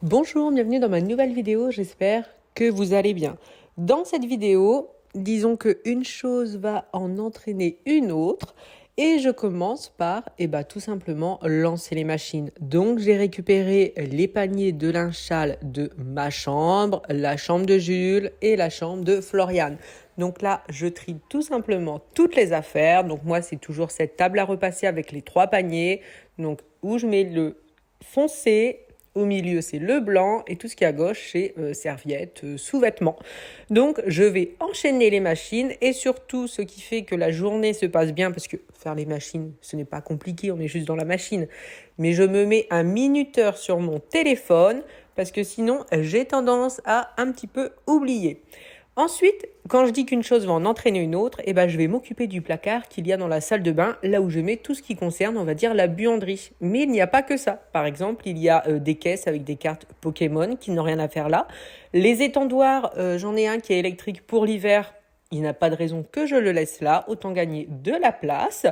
Bonjour, bienvenue dans ma nouvelle vidéo, j'espère que vous allez bien. Dans cette vidéo, disons qu'une chose va en entraîner une autre et je commence par tout simplement lancer les machines. Donc j'ai récupéré les paniers de linge sale de ma chambre, la chambre de Jules et la chambre de Floriane. Donc là, je trie tout simplement toutes les affaires. Donc moi, c'est toujours cette table à repasser avec les 3 paniers. Donc où je mets le foncé. Au milieu, c'est le blanc et tout ce qui est à gauche, c'est serviettes, sous-vêtements. Donc, je vais enchaîner les machines et surtout, ce qui fait que la journée se passe bien, parce que faire les machines, ce n'est pas compliqué, on est juste dans la machine. Mais je me mets un minuteur sur mon téléphone parce que sinon, j'ai tendance à un petit peu oublier. Ensuite, quand je dis qu'une chose va en entraîner une autre, je vais m'occuper du placard qu'il y a dans la salle de bain, là où je mets tout ce qui concerne, on va dire, la buanderie. Mais il n'y a pas que ça. Par exemple, il y a des caisses avec des cartes Pokémon qui n'ont rien à faire là. Les étendoirs, j'en ai un qui est électrique pour l'hiver. Il n'y a pas de raison que je le laisse là, autant gagner de la place.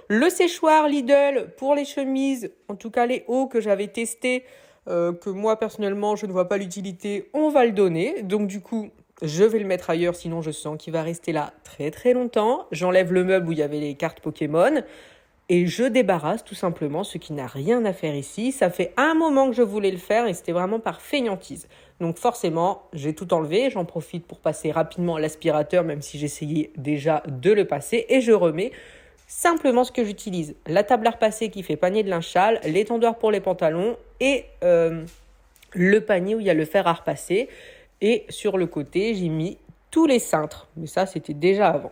Le séchoir Lidl pour les chemises, en tout cas les hauts que j'avais testés, que moi personnellement je ne vois pas l'utilité, on va le donner. Donc du coup, je vais le mettre ailleurs, sinon je sens qu'il va rester là très très longtemps. J'enlève le meuble où il y avait les cartes Pokémon et je débarrasse tout simplement ce qui n'a rien à faire ici. Ça fait un moment que je voulais le faire et c'était vraiment par fainéantise. Donc forcément, j'ai tout enlevé. J'en profite pour passer rapidement à l'aspirateur, même si j'essayais déjà de le passer. Et je remets simplement ce que j'utilise. La table à repasser qui fait panier de linge sale, l'étendoir pour les pantalons et le panier où il y a le fer à repasser. Et sur le côté, j'ai mis tous les cintres. Mais ça, c'était déjà avant.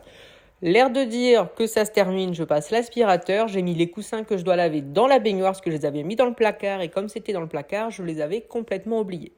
L'air de dire que ça se termine, je passe l'aspirateur. J'ai mis les coussins que je dois laver dans la baignoire parce que je les avais mis dans le placard. Et comme c'était dans le placard, je les avais complètement oubliés.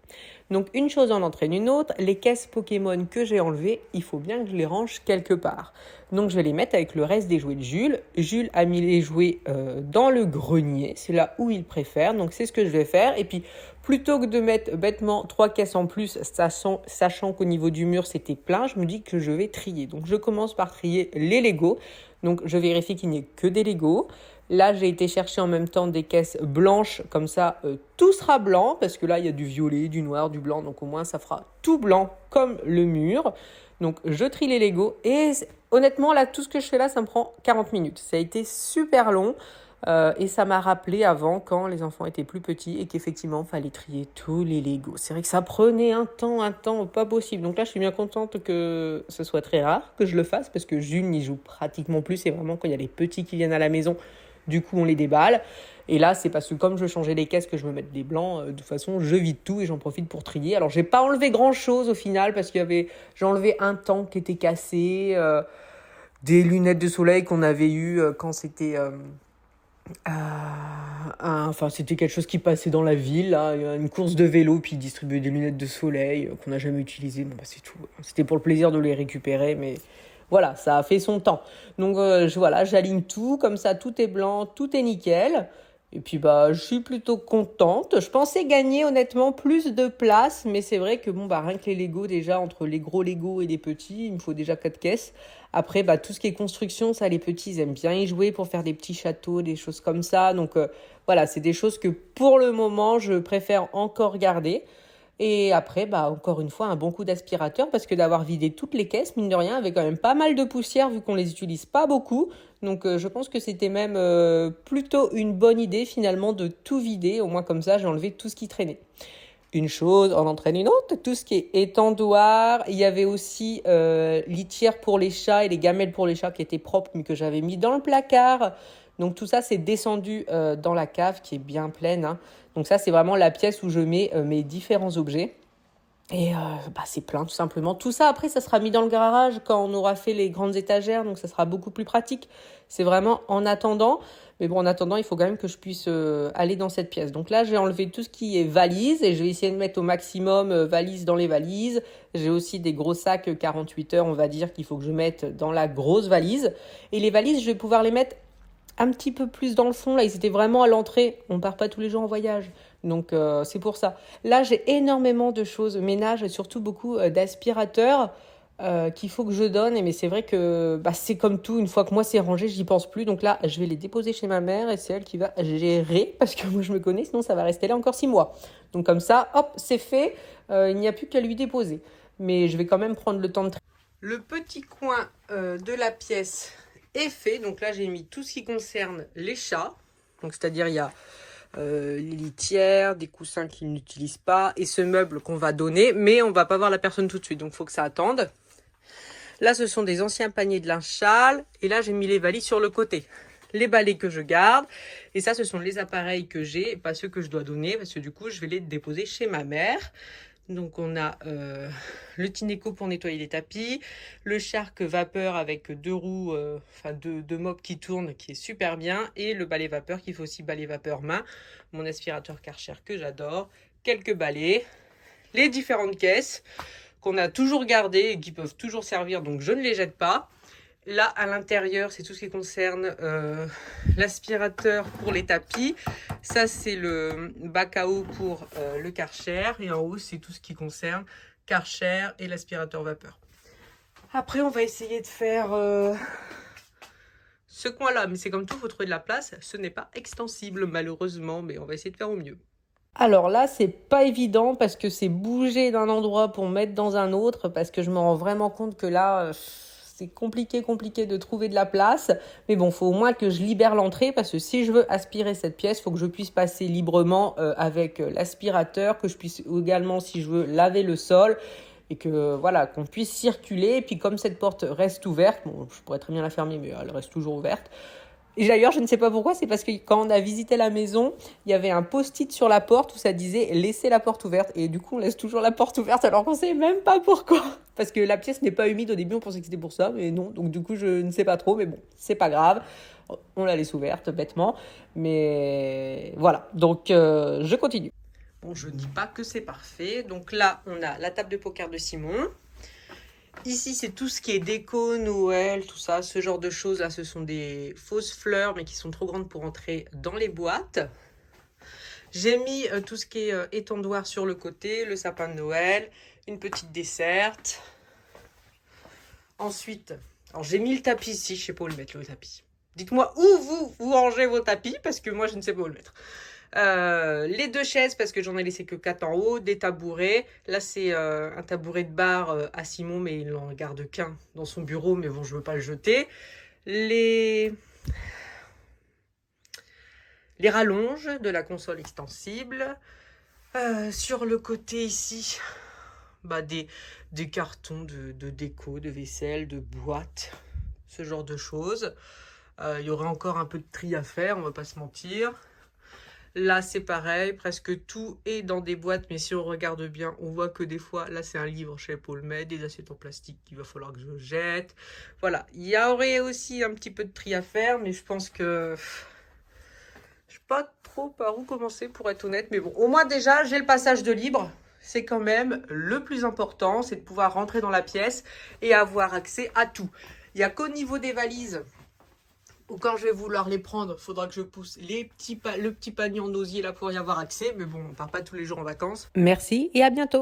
Donc une chose en entraîne une autre. Les caisses Pokémon que j'ai enlevées, il faut bien que je les range quelque part. Donc je vais les mettre avec le reste des jouets de Jules. Jules a mis les jouets dans le grenier. C'est là où il préfère. Donc c'est ce que je vais faire. Et puis plutôt que de mettre bêtement 3 caisses en plus, sachant qu'au niveau du mur c'était plein, je me dis que je vais trier. Donc je commence par trier les Legos. Donc je vérifie qu'il n'y ait que des Legos. Là, j'ai été chercher en même temps des caisses blanches, comme ça, tout sera blanc, parce que là, il y a du violet, du noir, du blanc, donc au moins, ça fera tout blanc comme le mur. Donc, je trie les Legos, et honnêtement, là, tout ce que je fais là, ça me prend 40 minutes. Ça a été super long, et ça m'a rappelé avant, quand les enfants étaient plus petits, et qu'effectivement, il fallait trier tous les Legos. C'est vrai que ça prenait un temps pas possible. Donc là, je suis bien contente que ce soit très rare que je le fasse, parce que Jules n'y joue pratiquement plus. C'est vraiment quand il y a les petits qui viennent à la maison. Du coup, on les déballe. Et là, c'est parce que comme je changeais les caisses que je me mette des blancs, de toute façon, je vide tout et j'en profite pour trier. Alors, j'ai pas enlevé grand-chose au final parce j'ai enlevé un tank qui était cassé, des lunettes de soleil qu'on avait eues quand c'était... c'était quelque chose qui passait dans la ville, là, une course de vélo, puis ils distribuaient des lunettes de soleil qu'on n'a jamais utilisées. Bon, c'est tout. C'était pour le plaisir de les récupérer, mais... Voilà, ça a fait son temps. Donc j'aligne tout, comme ça tout est blanc, tout est nickel. Et puis je suis plutôt contente. Je pensais gagner honnêtement plus de place, mais c'est vrai que rien que les Lego déjà, entre les gros Lego et les petits, il me faut déjà 4 caisses. Après tout ce qui est construction, ça les petits ils aiment bien y jouer pour faire des petits châteaux, des choses comme ça. Donc voilà, c'est des choses que pour le moment je préfère encore garder. Et après, encore une fois, un bon coup d'aspirateur parce que d'avoir vidé toutes les caisses, mine de rien, avait quand même pas mal de poussière vu qu'on les utilise pas beaucoup. Donc je pense que c'était même plutôt une bonne idée finalement de tout vider. Au moins comme ça, j'ai enlevé tout ce qui traînait. Une chose en entraîne une autre, tout ce qui est étendoir. Il y avait aussi litière pour les chats et les gamelles pour les chats qui étaient propres mais que j'avais mis dans le placard. Donc tout ça, c'est descendu dans la cave qui est bien pleine, hein. Donc ça, c'est vraiment la pièce où je mets mes différents objets. Et c'est plein tout simplement. Tout ça, après, ça sera mis dans le garage quand on aura fait les grandes étagères. Donc ça sera beaucoup plus pratique. C'est vraiment en attendant. Mais bon, en attendant, il faut quand même que je puisse aller dans cette pièce. Donc là, j'ai enlevé tout ce qui est valise. Et je vais essayer de mettre au maximum valises dans les valises. J'ai aussi des gros sacs 48 heures, on va dire, qu'il faut que je mette dans la grosse valise. Et les valises, je vais pouvoir les mettre un petit peu plus dans le fond. Là, ils étaient vraiment à l'entrée. On part pas tous les jours en voyage. Donc, c'est pour ça. Là, j'ai énormément de choses ménage et surtout beaucoup d'aspirateurs. qu'il faut que je donne. Mais c'est vrai que c'est comme tout, une fois que moi c'est rangé, j'y pense plus. Donc là, je vais les déposer chez ma mère et c'est elle qui va gérer parce que moi je me connais, sinon ça va rester là encore 6 mois. Donc comme ça, hop, c'est fait, il n'y a plus qu'à lui déposer. Mais je vais quand même prendre le temps de trier. Le petit coin de la pièce est fait. Donc là, j'ai mis tout ce qui concerne les chats. Donc c'est-à-dire, il y a les litières, des coussins qu'ils n'utilisent pas et ce meuble qu'on va donner. Mais on va pas voir la personne tout de suite, donc il faut que ça attende. Là, ce sont des anciens paniers de linge sale. Et là, j'ai mis les valises sur le côté. Les balais que je garde. Et ça, ce sont les appareils que j'ai, pas ceux que je dois donner. Parce que du coup, je vais les déposer chez ma mère. Donc, on a le Tineco pour nettoyer les tapis. Le Shark vapeur avec 2 roues, deux mops qui tournent, qui est super bien. Et le balai vapeur, qui fait aussi balai vapeur main. Mon aspirateur Karcher que j'adore. Quelques balais. Les différentes caisses qu'on a toujours gardées et qui peuvent toujours servir, donc je ne les jette pas. Là, à l'intérieur, c'est tout ce qui concerne l'aspirateur pour les tapis. Ça, c'est le bac à eau pour le Karcher. Et en haut, c'est tout ce qui concerne Karcher et l'aspirateur vapeur. Après, on va essayer de faire ce coin-là. Mais c'est comme tout, il faut trouver de la place. Ce n'est pas extensible, malheureusement, mais on va essayer de faire au mieux. Alors là, c'est pas évident parce que c'est bouger d'un endroit pour mettre dans un autre, parce que je me rends vraiment compte que là, c'est compliqué de trouver de la place. Mais bon, faut au moins que je libère l'entrée, parce que si je veux aspirer cette pièce, faut que je puisse passer librement avec l'aspirateur, que je puisse également, si je veux, laver le sol. Et que voilà, qu'on puisse circuler. Et puis comme cette porte reste ouverte, bon, je pourrais très bien la fermer, mais elle reste toujours ouverte. Et d'ailleurs, je ne sais pas pourquoi, c'est parce que quand on a visité la maison, il y avait un post-it sur la porte où ça disait « Laissez la porte ouverte ». Et du coup, on laisse toujours la porte ouverte alors qu'on ne sait même pas pourquoi. Parce que la pièce n'est pas humide au début, on pensait que c'était pour ça, mais non. Donc du coup, je ne sais pas trop, mais bon, c'est pas grave. On la laisse ouverte, bêtement. Mais voilà, donc je continue. Bon, je ne dis pas que c'est parfait. Donc là, on a la table de poker de Simon. Ici, c'est tout ce qui est déco, Noël, tout ça, ce genre de choses. Là, ce sont des fausses fleurs, mais qui sont trop grandes pour entrer dans les boîtes. J'ai mis tout ce qui est étendoir sur le côté, le sapin de Noël, une petite desserte. Ensuite, alors j'ai mis le tapis ici, je ne sais pas où le mettre, le tapis. Dites-moi où vous rangez vos tapis, parce que moi, je ne sais pas où le mettre. Les 2 chaises parce que j'en ai laissé que 4 en haut, des tabourets. Là c'est un tabouret de bar à Simon, mais il n'en garde qu'un dans son bureau, mais bon, je veux pas le jeter. Les rallonges de la console extensible. Sur le côté ici, des cartons de déco, de vaisselle, de boîtes, ce genre de choses. Il y aurait encore un peu de tri à faire, on va pas se mentir. Là, c'est pareil, presque tout est dans des boîtes, mais si on regarde bien, on voit que des fois, là, c'est un livre chez Paul Med, des assiettes en plastique qu'il va falloir que je jette. Voilà, il y aurait aussi un petit peu de tri à faire, mais je pense que je sais pas trop par où commencer, pour être honnête. Mais bon, au moins déjà, j'ai le passage de libre. C'est quand même le plus important, c'est de pouvoir rentrer dans la pièce et avoir accès à tout. Il n'y a qu'au niveau des valises, ou quand je vais vouloir les prendre, il faudra que je pousse le petit panier en osier là pour y avoir accès. Mais bon, on part pas tous les jours en vacances. Merci et à bientôt.